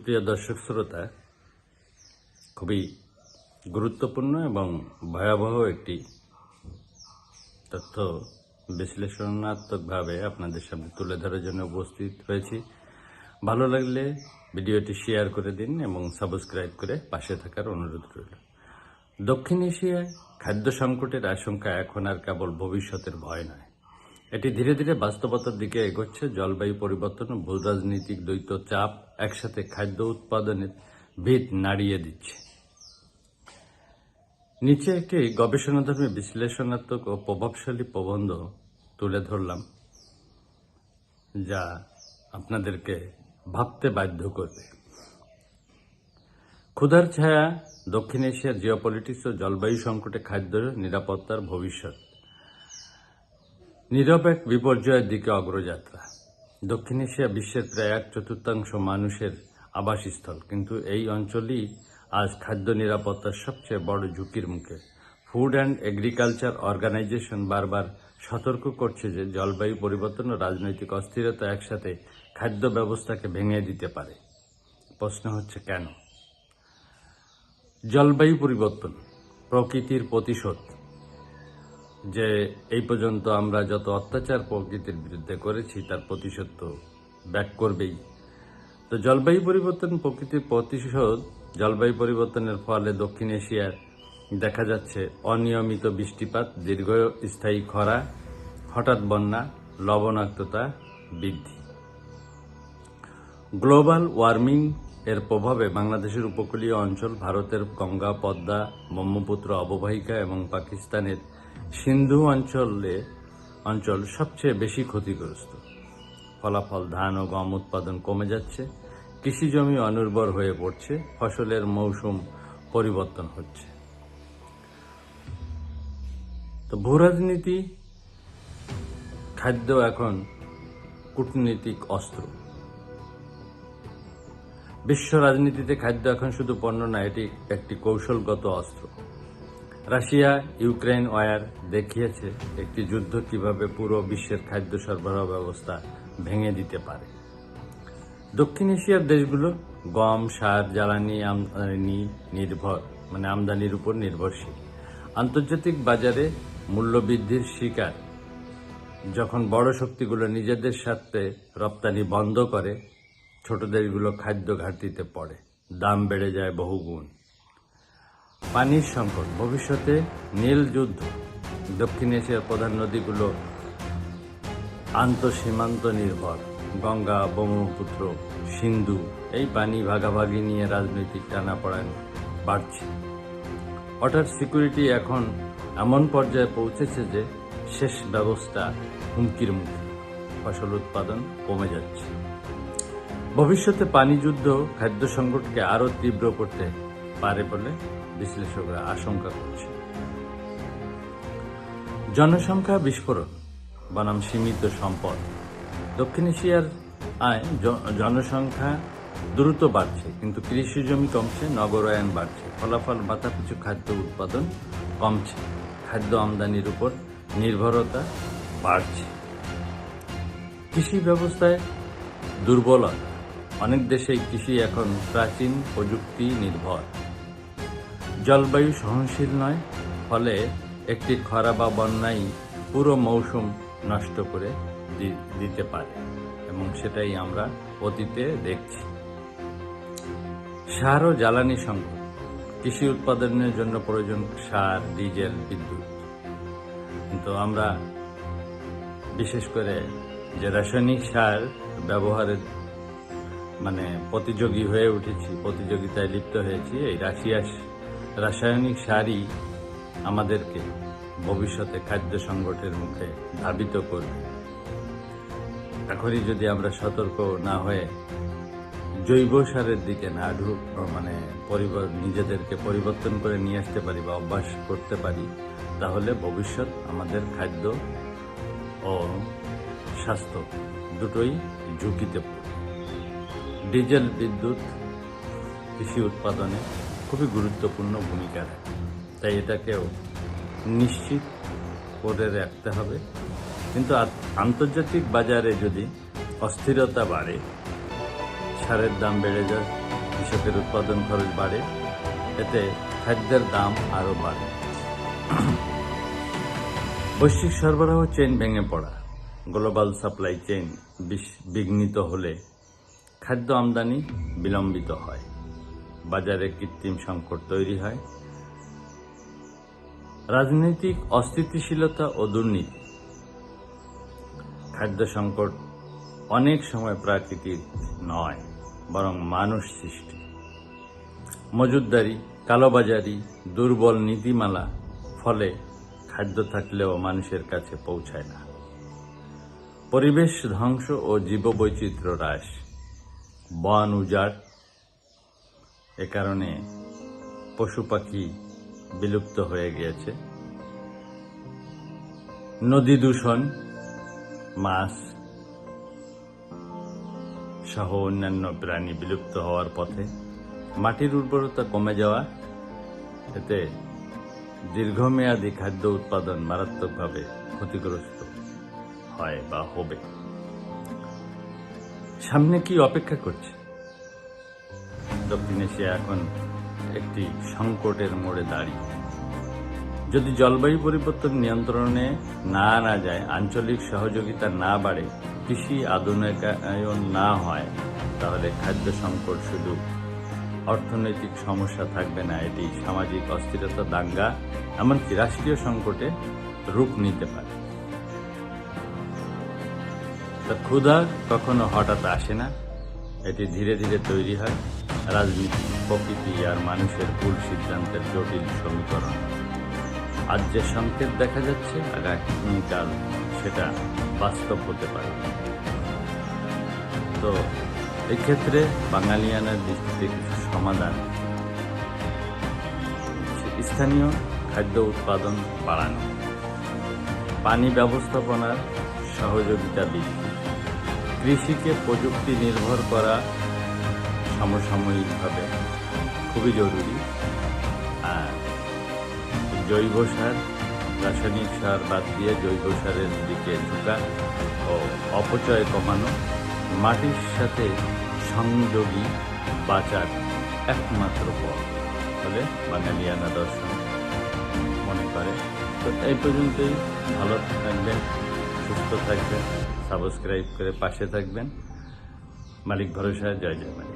সুপ্রিয় দর্শক শ্রোতা, খুবই গুরুত্বপূর্ণ এবং ভয়াবহ একটি তথ্য বিশ্লেষণাত্মকভাবে আপনাদের সামনে তুলে ধরার জন্য উপস্থিত হয়েছি। ভালো লাগলে ভিডিওটি শেয়ার করে দিন এবং সাবস্ক্রাইব করে পাশে থাকার অনুরোধ রইল। দক্ষিণ এশিয়ায় খাদ্য সংকটের আশঙ্কা এখন আর কেবল ভবিষ্যতের ভয় নয়, এটি ধীরে ধীরে বাস্তবতার দিকে এগোচ্ছে। জলবায়ু পরিবর্তন ও ভূরাজনৈতিক দ্বৈত চাপ একসাথে খাদ্য উৎপাদনের ভিত নাড়িয়ে দিচ্ছে। নিচে একটি গবেষণাধর্মী বিশ্লেষণাত্মক ও প্রভাবশালী প্রবন্ধ তুলে ধরলাম, যা আপনাদেরকে ভাবতে বাধ্য করবে। ক্ষুধার ছায়া, দক্ষিণ এশিয়ার জিওপলিটিক্স ও জলবায়ু সংকটে খাদ্য নিরাপত্তার ভবিষ্যৎ। নীরব এক বিপর্যয়ের দিকে অগ্রযাত্রা। দক্ষিণ এশিয়া বিশ্বের প্রায় 1/4 মানুষের আবাসস্থল, কিন্তু এই অঞ্চলই আজ খাদ্য নিরাপত্তার সবচেয়ে বড় ঝুঁকির মুখে। ফুড অ্যান্ড এগ্রিকালচার অর্গানাইজেশন বারবার সতর্ক করছে যে জলবায়ু পরিবর্তন ও রাজনৈতিক অস্থিরতা একসাথে খাদ্য ব্যবস্থাকে ভেঙে দিতে পারে। প্রশ্ন হচ্ছে কেন? জলবায়ু পরিবর্তন প্রকৃতির প্রতিশোধ। যে এই পর্যন্ত আমরা যত অত্যাচার প্রকৃতির বিরুদ্ধে করেছি তার প্রতিশোধ তো ব্যাক করবেই। তো জলবায়ু পরিবর্তন প্রকৃতির প্রতিশোধ। জলবায়ু পরিবর্তনের ফলে দক্ষিণ এশিয়ার দেখা যাচ্ছে অনিয়মিত বৃষ্টিপাত, দীর্ঘস্থায়ী খরা, হঠাৎ বন্যা, লবণাক্ততা বৃদ্ধি। গ্লোবাল ওয়ার্মিং এর প্রভাবে বাংলাদেশের উপকূলীয় অঞ্চল, ভারতের গঙ্গা, পদ্মা, ব্রহ্মপুত্র অববাহিকা এবং পাকিস্তানের সিন্ধু অঞ্চল সবচেয়ে বেশি ক্ষতিগ্রস্ত। ফলাফল, ধান ও গম উৎপাদন কমে যাচ্ছে, কৃষি জমি অনুর্বর হয়ে পড়ছে, ফসলের মৌসুম পরিবর্তন হচ্ছে। তো ভূরাজনীতি, খাদ্য এখন কূটনীতিক অস্ত্র। বিশ্ব রাজনীতিতে খাদ্য এখন শুধু পণ্য না, এটি একটি কৌশলগত অস্ত্র। রাশিয়া ইউক্রেন ওয়ার দেখিয়েছে একটি যুদ্ধ কিভাবে পুরো বিশ্বের খাদ্য সরবরাহ ব্যবস্থা ভেঙে দিতে পারে। দক্ষিণ এশিয়ার দেশগুলো গম, সার, জ্বালানি আমদানির উপর নির্ভরশীল। আন্তর্জাতিক বাজারে মূল্যবৃদ্ধির শিকার। যখন বড় শক্তিগুলো নিজেদের স্বার্থে রপ্তানি বন্ধ করে, ছোট দেশগুলো খাদ্য ঘাটতিতে পড়ে, দাম বেড়ে যায় বহুগুণ। পানির সংকট, ভবিষ্যতে নীল যুদ্ধ। দক্ষিণ এশিয়ার প্রধান নদীগুলো আন্তঃসীমান্ত নির্ভর। গঙ্গা, ব্রহ্মপুত্র, সিন্ধু, এই পানি ভাগাভাগি নিয়ে রাজনৈতিক টানাপোড়েন বাড়ছে। ওয়াটার সিকিউরিটি এখন এমন পর্যায়ে পৌঁছেছে যে শেষ ব্যবস্থা হুমকির মুখে। ফসল উৎপাদন কমে যাচ্ছে। ভবিষ্যতে পানি যুদ্ধ খাদ্য সংকটকে আরও তীব্র করতে পারে বলে বিশ্লেষকরা আশঙ্কা করছে। জনসংখ্যা বিস্ফোরণ বনাম সীমিত সম্পদ। দক্ষিণ এশিয়ার জনসংখ্যা দ্রুত বাড়ছে, কিন্তু কৃষি জমি কমছে, নগরায়ন বাড়ছে। ফলাফল, মাথাপিছু খাদ্য উৎপাদন কমছে, খাদ্য আমদানির উপর নির্ভরতা বাড়ছে। কৃষি ব্যবস্থায় দুর্বলতা। অনেক দেশেই কৃষি এখন প্রাচীন প্রযুক্তি নির্ভর। জলবায়ু সহনশীল নয়, ফলে একটি খরা বা বন্যাই পুরো মৌসুম নষ্ট করে দিতে পারে, এবং সেটাই আমরা অতীতে দেখছি। সার ও জ্বালানি সংকট। কৃষি উৎপাদনের জন্য প্রয়োজন সার, ডিজেল, বিদ্যুৎ, কিন্তু আমরা বিশেষ করে যে রাসায়নিক সার ব্যবহারের প্রতিযোগী হয়ে উঠেছি, প্রতিযোগিতায় লিপ্ত হয়েছি। এই রাসায়নিক সারই আমাদেরকে ভবিষ্যতে খাদ্য সংকটের মুখে ধাবিত করবে। এখনই যদি আমরা সতর্ক না হয়ে জৈব সারের দিকে না নিজেদেরকে পরিবর্তন করে নিয়ে আসতে পারি বা অভ্যাস করতে পারি, তাহলে ভবিষ্যৎ আমাদের খাদ্য ও স্বাস্থ্য দুটোই ঝুঁকিতে পড়বে। ডিজেল, বিদ্যুৎ কৃষি উৎপাদনে খুবই গুরুত্বপূর্ণ ভূমিকা রাখে, তাই এটাকেও নিশ্চিত করে রাখতে হবে। কিন্তু আন্তর্জাতিক বাজারে যদি অস্থিরতা বাড়ে, সারের দাম বেড়ে যায়, কৃষকের উৎপাদন খরচ বাড়ে, এতে খাদ্যের দাম আরও বাড়ে। বৈশ্বিক সরবরাহ চেইন ভেঙে পড়া, গ্লোবাল সাপ্লাই চেইন বিঘ্নিত হলে খাদ্য আমদানি বিলম্বিত হয়, বাজারে কৃত্রিম সংকট তৈরি হয়। রাজনৈতিক অস্থিতিশীলতা ও দুর্নীতি, খাদ্য সংকট অনেক সময় প্রাকৃতিক নয়, বরং মানুষ সৃষ্টি। মজুতদারি, কালোবাজারি, দুর্বল নীতিমালা, ফলে খাদ্য থাকলেও মানুষের কাছে পৌঁছায় না। পরিবেশ ধ্বংস ও জীববৈচিত্র্য হ্রাস, বন উজাড়, এ কারণে পশু পাখি বিলুপ্ত হয়ে গিয়েছে। নদী দূষণ, মাছ সহ অন্যান্য প্রাণী বিলুপ্ত হওয়ার পথে। মাটির উর্বরতা কমে যাওয়া, এতে দীর্ঘমেয়াদী খাদ্য উৎপাদন মারাত্মকভাবে ক্ষতিগ্রস্ত হয় বা হবে। সামনে কি অপেক্ষা করছে? দক্ষিণ এশিয়া এখন একটি সংকটের মোড়ে দাঁড়িয়ে। যদি জলবায়ু পরিবর্তন নিয়ন্ত্রণে না আনা যায়, আঞ্চলিক সহযোগিতা না বাড়ে, কৃষি আধুনিকায়ন না হয়, তাহলে খাদ্য সংকট শুধু অর্থনৈতিক সমস্যা থাকবে না, এটি সামাজিক অস্থিরতা, দাঙ্গা, এমনকি রাষ্ট্রীয় সংকটে রূপ নিতে পারে। ক্ষুধা কখনো হঠাৎ আসে না, এটি ধীরে ধীরে তৈরি হয়। রাজনীতি, প্রকৃতি আর মানুষের ভুল সিদ্ধান্তের জটিল সমীকরণ। আজ যে সংকেত দেখা যাচ্ছে, আগামীকাল সেটা বাস্তব হতে পারে। তো এক্ষেত্রে বাঙালিয়ানার দৃষ্টিতে কিছু সমাধান: স্থানীয় খাদ্য উৎপাদন বাড়ানো, পানি ব্যবস্থাপনার সহযোগিতা বৃদ্ধি, কৃষিকে প্রযুক্তি নির্ভর করা সমসাময়িকভাবে খুবই জরুরি। আর জৈব সার, রাসায়নিক সার বাদ দিয়ে জৈব সারের দিকে ঝুঁকা ও অপচয় কমানো মাটির সাথে সংযোগী বাঁচার একমাত্র পথ বলে বাঙালিয়ানা দর্শন মনে করে। তো এই পর্যন্তই। ভালো থাকবেন, সুস্থ থাকবেন, সাবস্ক্রাইব করে পাশে থাকবেন। মালিক ভরসা, জয় জয় মালিক।